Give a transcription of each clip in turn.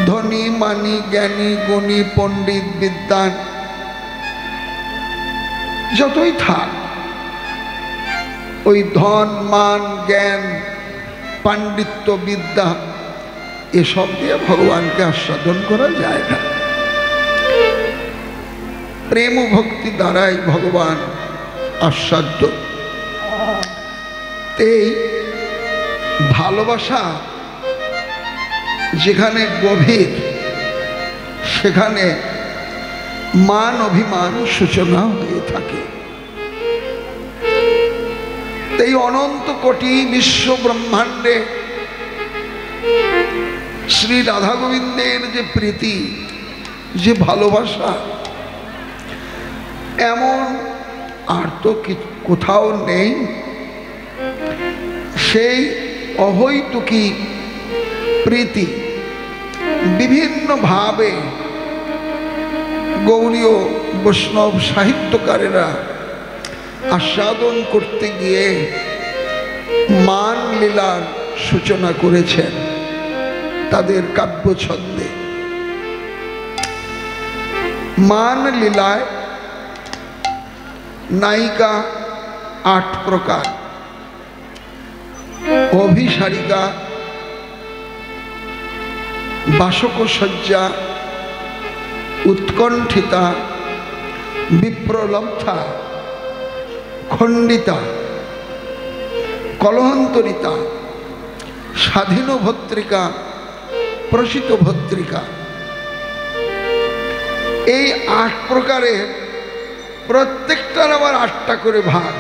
ধনী মানি জ্ঞানী গুণী পণ্ডিত বিদ্বান যতই থাক, ওই ধন মান জ্ঞান পাণ্ডিত্য বিদ্যা এসব দিয়ে ভগবানকে আস্বাদন করা যায় না। প্রেম ও ভক্তি দ্বারাই ভগবান আস্বাদ্য। এই ভালোবাসা যেখানে গভীর, সেখানে মান অভিমান সূচনা হয়ে থাকে। এই অনন্ত কোটি বিশ্ব ব্রহ্মাণ্ডে শ্রী রাধা গোবিন্দের যে প্রীতি, যে ভালোবাসা, এমন আর তো কোথাও নেই। সেই অহৈতুকী প্রীতি বিভিন্নভাবে গৌড়ীয় বৈষ্ণব সাহিত্যকারেরা আস্বাদন করতে গিয়ে মান লীলার সূচনা করেছেন তাদের কাব্যছন্দে। মান লীলায় নায়িকা 8 প্রকার, অভিসারিকা, বাসকসজ্জা, উৎকণ্ঠিতা, বিপ্রলব্ধা, খণ্ডিতা, কলহন্তরিতা, স্বাধীন ভত্রিকা, প্রসিত ভত্রিকা। এই 8 প্রকারের প্রত্যেকটার আবার 8টা করে ভাগ।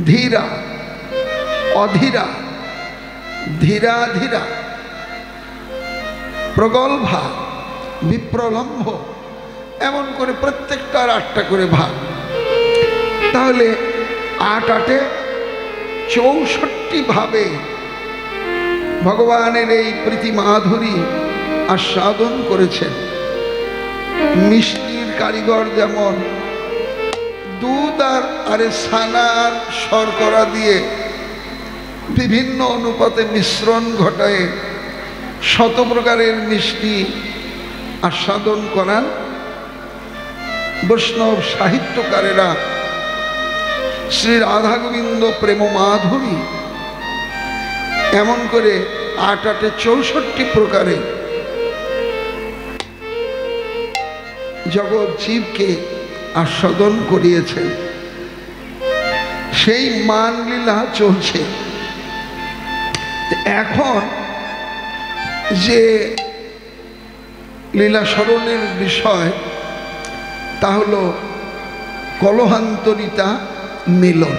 ধীরা, অধীরা, ধীরাধীরা, প্রগল্ভা, বিপ্রলম্ভ, এমন করে প্রত্যেকটার 8টা করে ভাগ। তাহলে 8 8 64 ভাবে ভগবানের এই প্রীতি মাধুরী আস্বাদন করেছেন। মিষ্টির কারিগর যেমন দুধ আর ছানা আর শর্করা দিয়ে বিভিন্ন অনুপাতে মিশ্রণ ঘটায় শত প্রকারের মিষ্টি আস্বাদন করান, বৈষ্ণব সাহিত্যকারেরা শ্রী রাধা গোবিন্দ প্রেম মাধুরী এমন করে 8 8 64 প্রকারে জগৎ জীবকে আস্বাদন করিয়েছেন। সেই মান লীলা চলছে। এখন যে লীলা স্মরণের বিষয় তা হল কলহান্তরিতা মিলন।